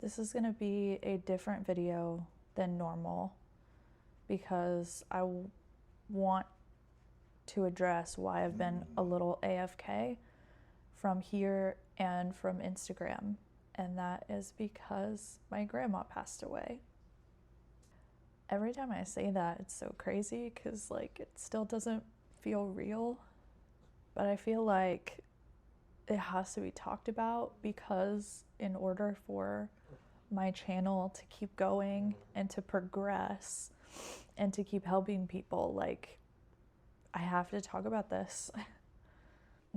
This is going to be a different video than normal because I want to address why I've been a little AFK from here and from Instagram, and that is because my grandma passed away. Every time I say that, it's so crazy because it still doesn't feel real, but I feel like it has to be talked about because in order for my channel to keep going and to progress and to keep helping people, I have to talk about this.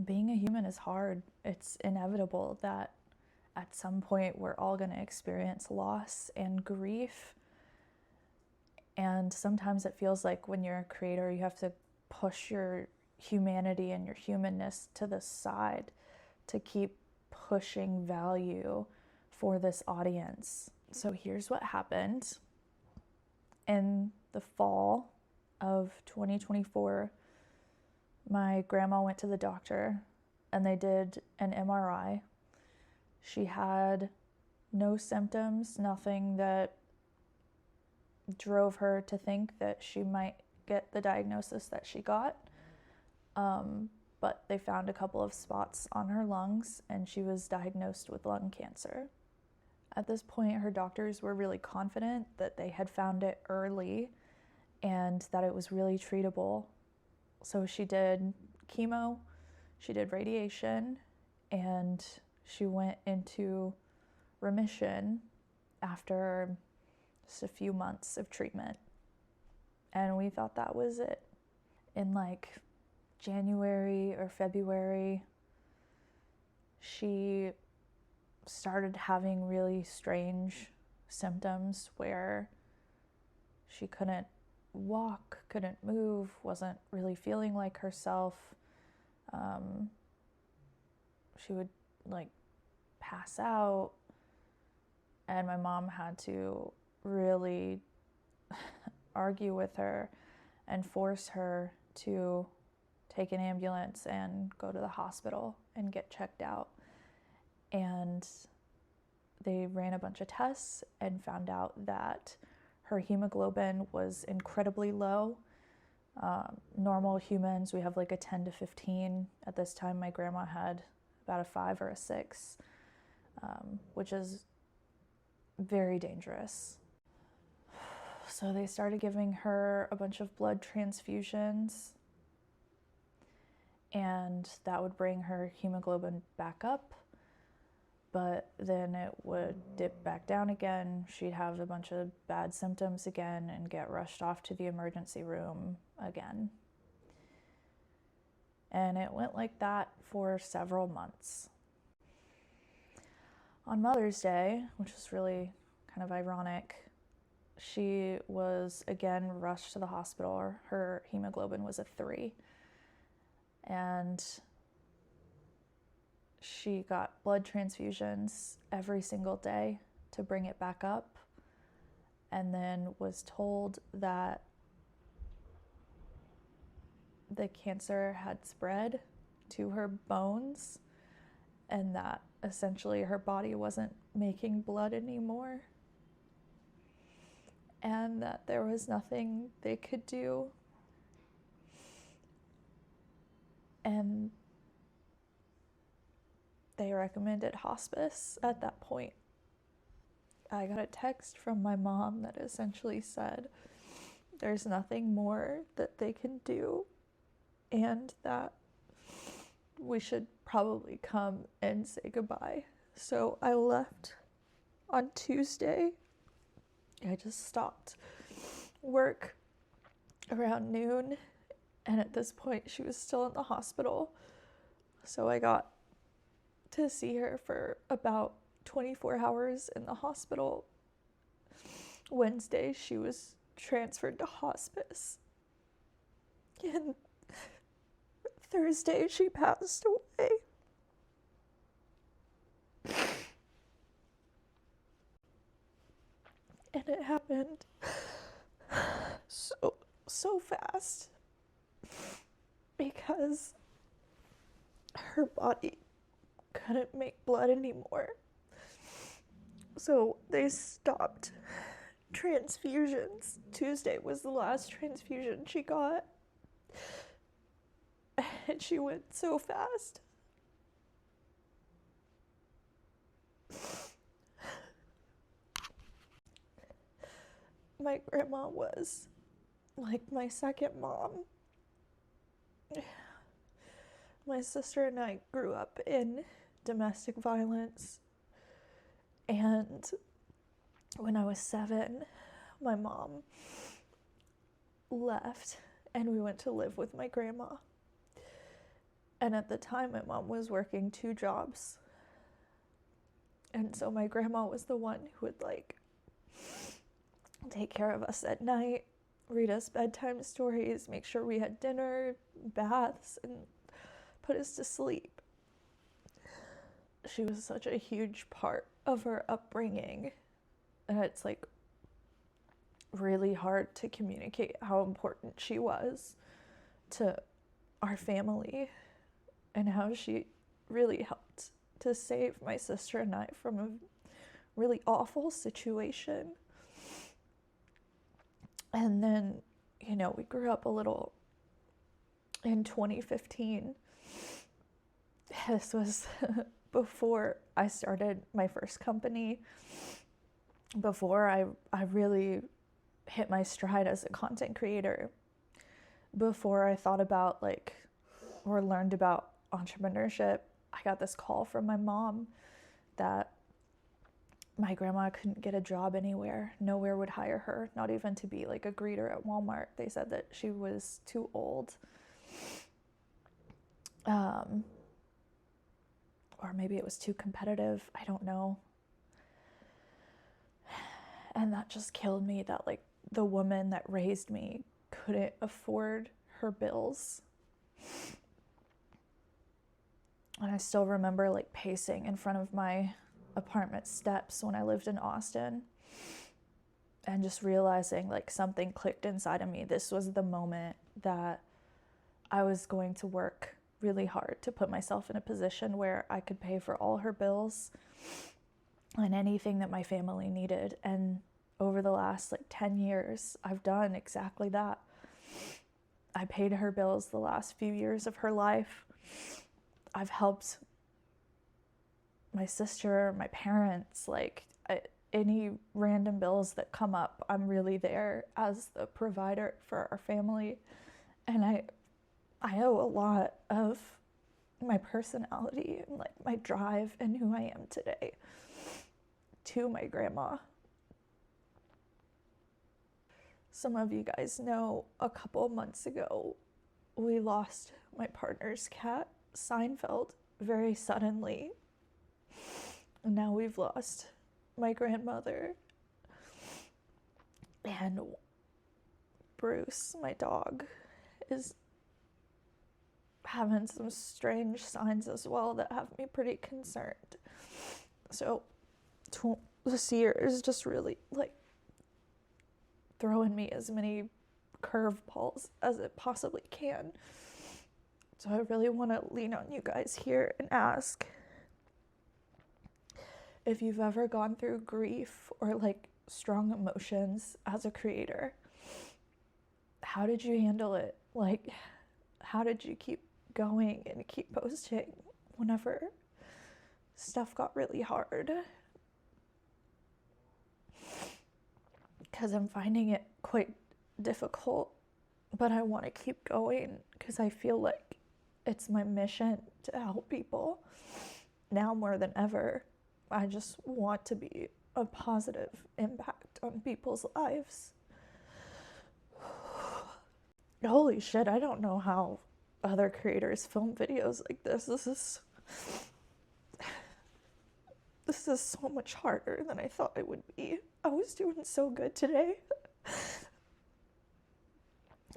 Being a human is hard. It's inevitable that at some point we're all going to experience loss and grief. And sometimes it feels like when you're a creator, you have to push your humanity and your humanness to the side to keep pushing value for this audience. So here's what happened. In the fall of 2024, my grandma went to the doctor and they did an MRI. She had no symptoms, nothing that drove her to think that she might get the diagnosis that she got. But they found a couple of spots on her lungs and she was diagnosed with lung cancer. At this point, her doctors were really confident that they had found it early and that it was really treatable. So she did chemo, she did radiation, and she went into remission after just a few months of treatment. And we thought that was it. In January or February, she started having really strange symptoms where she couldn't walk, couldn't move, wasn't really feeling like herself. She would pass out, and my mom had to really argue with her and force her to take an ambulance and go to the hospital and get checked out. And they ran a bunch of tests and found out that her hemoglobin was incredibly low. Normal humans, we have a 10 to 15. At this time, my grandma had about a 5 or a 6, which is very dangerous. So they started giving her a bunch of blood transfusions, and that would bring her hemoglobin back up, but then it would dip back down again. She'd have a bunch of bad symptoms again and get rushed off to the emergency room again. And it went like that for several months. On Mother's Day, which was really kind of ironic, she was again rushed to the hospital. Her hemoglobin was a 3. And she got blood transfusions every single day to bring it back up, and then was told that the cancer had spread to her bones and that essentially her body wasn't making blood anymore and that there was nothing they could do. And they recommended hospice at that point. I got a text from my mom that essentially said there's nothing more that they can do and that we should probably come and say goodbye. So I left on Tuesday. I just stopped work around noon, and at this point she was still in the hospital. So I got to see her for about 24 hours in the hospital. Wednesday she was transferred to hospice, and Thursday she passed away. And it happened so fast because her body couldn't make blood anymore. So they stopped transfusions. Tuesday was the last transfusion she got. And she went so fast. My grandma was like my second mom. My sister and I grew up in domestic violence. And when I was 7, my mom left and we went to live with my grandma. And at the time, my mom was working 2 jobs. And so my grandma was the one who would like take care of us at night, read us bedtime stories, make sure we had dinner, baths, and put us to sleep. She was such a huge part of her upbringing. And it's like really hard to communicate how important she was to our family and how she really helped to save my sister and I from a really awful situation. And then, you know, we grew up a little in 2015. This was before I started my first company, before I really hit my stride as a content creator, before I thought about like, or learned about entrepreneurship. I got this call from my mom that my grandma couldn't get a job anywhere. Nowhere would hire her, not even to be like a greeter at Walmart. They said that she was too old. Or maybe it was too competitive. I don't know. And that just killed me that like the woman that raised me couldn't afford her bills. And I still remember like pacing in front of my apartment steps when I lived in Austin and just realizing like something clicked inside of me. This was the moment that I was going to work really hard to put myself in a position where I could pay for all her bills and anything that my family needed. And over the last like 10 years, I've done exactly that. I paid her bills the last few years of her life. I've helped my sister, my parents, like any random bills that come up, I'm really there as the provider for our family. And I owe a lot of my personality and like my drive and who I am today to my grandma. Some of you guys know a couple months ago, we lost my partner's cat, Seinfeld, very suddenly. And now we've lost my grandmother. And Bruce, my dog, is having some strange signs as well that have me pretty concerned. So this year is just really like throwing me as many curveballs as it possibly can. So I really want to lean on you guys here and ask if you've ever gone through grief or like strong emotions as a creator. How did you handle it? Like, how did you keep going and keep posting whenever stuff got really hard? Because I'm finding it quite difficult, but I want to keep going because I feel like it's my mission to help people now more than ever. I just want to be a positive impact on people's lives. Holy shit, I don't know how other creators film videos like this. This is so much harder than I thought it would be. I was doing so good today.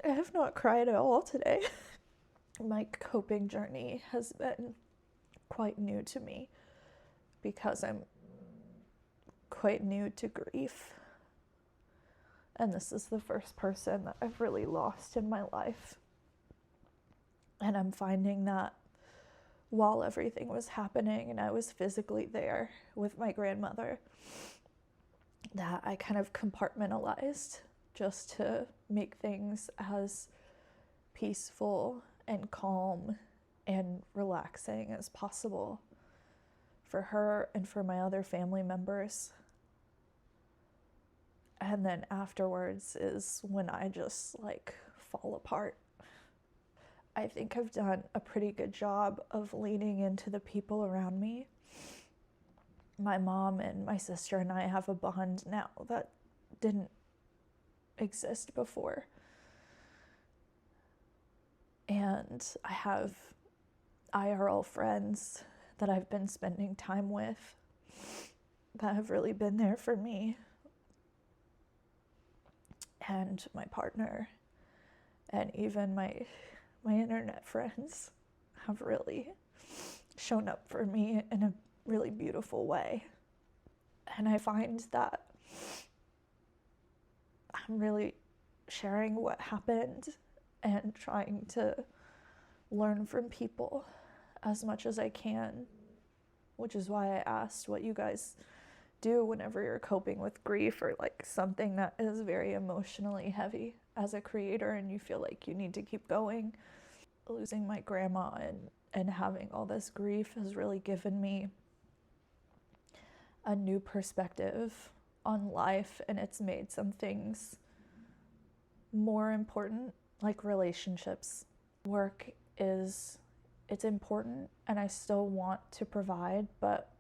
I have not cried at all today. My coping journey has been quite new to me because I'm quite new to grief. And this is the first person that I've really lost in my life. And I'm finding that while everything was happening and I was physically there with my grandmother, that I kind of compartmentalized just to make things as peaceful and calm and relaxing as possible for her and for my other family members. And then afterwards is when I just like fall apart. I think I've done a pretty good job of leaning into the people around me. My mom and my sister and I have a bond now that didn't exist before. And I have IRL friends that I've been spending time with that have really been there for me. And my partner and even my internet friends have really shown up for me in a really beautiful way. And I find that I'm really sharing what happened and trying to learn from people as much as I can, which is why I asked what you guys do whenever you're coping with grief or like something that is very emotionally heavy as a creator and you feel like you need to keep going. Losing my grandma and having all this grief has really given me a new perspective on life, and it's made some things more important, like relationships. Work it's important and I still want to provide, but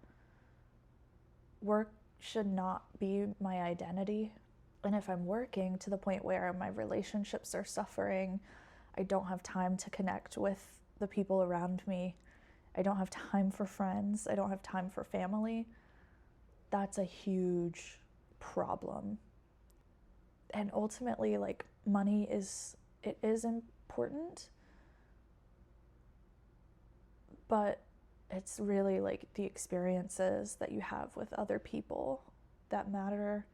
work should not be my identity. And if I'm working to the point where my relationships are suffering, I don't have time to connect with the people around me, I don't have time for friends, I don't have time for family, that's a huge problem. And ultimately, like, money is important, but it's really like the experiences that you have with other people that matter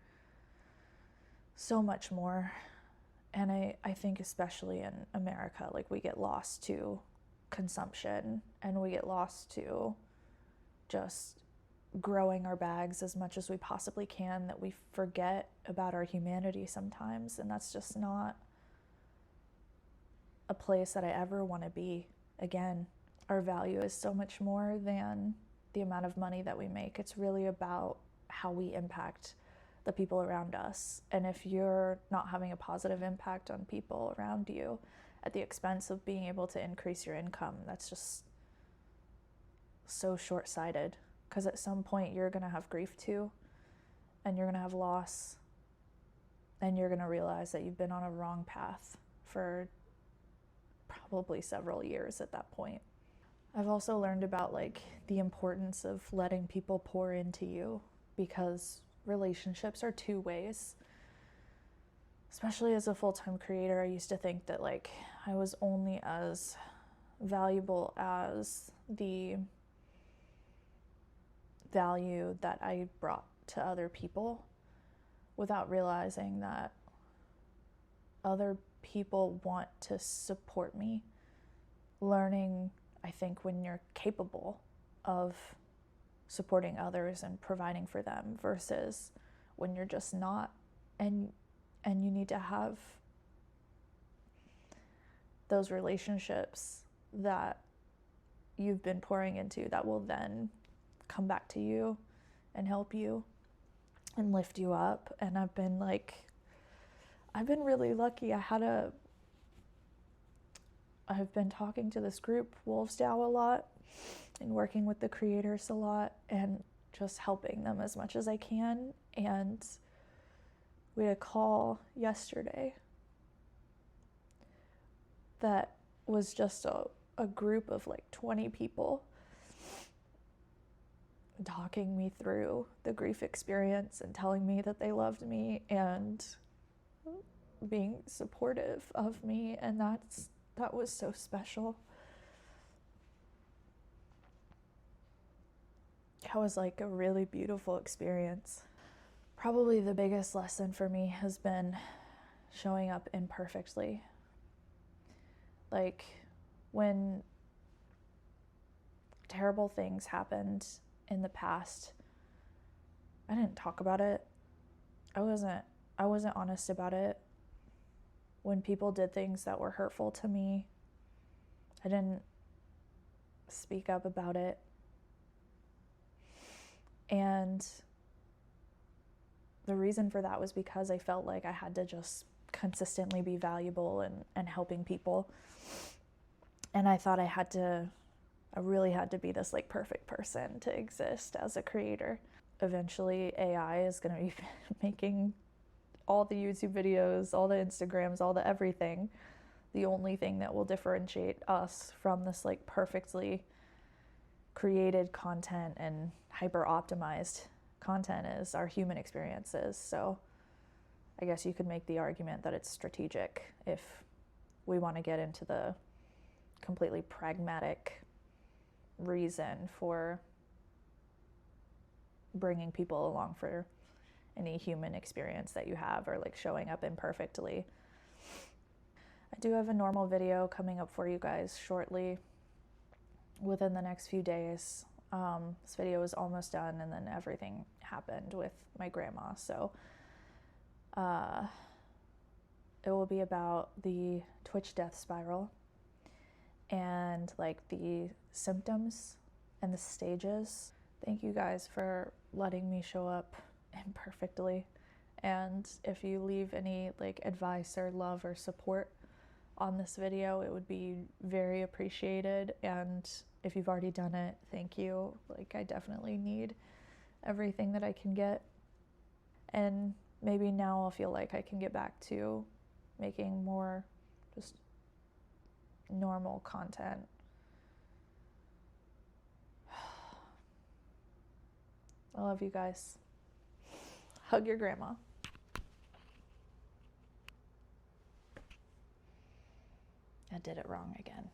so much more. And I think especially in America, like, we get lost to consumption and we get lost to just growing our bags as much as we possibly can, that we forget about our humanity sometimes. And that's just not a place that I ever want to be again. Our value is so much more than the amount of money that we make. It's really about how we impact the people around us. And if you're not having a positive impact on people around you at the expense of being able to increase your income, that's just so short-sighted. Because at some point you're going to have grief too, and you're going to have loss, and you're going to realize that you've been on a wrong path for probably several years at that point. I've also learned about like the importance of letting people pour into you, because relationships are two ways. Especially as a full-time creator, I used to think that like I was only as valuable as the value that I brought to other people, without realizing that other people want to support me. Learning, I think, when you're capable of supporting others and providing for them versus when you're just not, and you need to have those relationships that you've been pouring into that will then come back to you and help you and lift you up. And I've been really lucky. I've been talking to this group, 𝐂𝐎𝐍𝐄𝐒, a lot, and working with the creators a lot, and just helping them as much as I can. And we had a call yesterday that was just a group of like 20 people talking me through the grief experience and telling me that they loved me and being supportive of me. And that was so special. That was like a really beautiful experience. Probably the biggest lesson for me has been showing up imperfectly. Like, when terrible things happened in the past. I didn't talk about it. I wasn't honest about it. When people did things that were hurtful to me, I didn't speak up about it. And the reason for that was because I felt like I had to just consistently be valuable and helping people. And I thought I really had to be this like perfect person to exist as a creator. Eventually AI is going to be making all the YouTube videos, all the Instagrams, all the everything. The only thing that will differentiate us from this like perfectly created content and hyper optimized content is our human experiences. So I guess you could make the argument that it's strategic if we want to get into the completely pragmatic reason for bringing people along for any human experience that you have, or like showing up imperfectly. I do have a normal video coming up for you guys shortly, within the next few days. This video is almost done, and then everything happened with my grandma. So it will be about the Twitch death spiral and like the symptoms and the stages. Thank you guys for letting me show up imperfectly. And if you leave any like advice or love or support on this video, it would be very appreciated. And if you've already done it, thank you. Like, I definitely need everything that I can get. And maybe now I'll feel like I can get back to making more just normal content. I love you guys. Hug your grandma. I did it wrong again.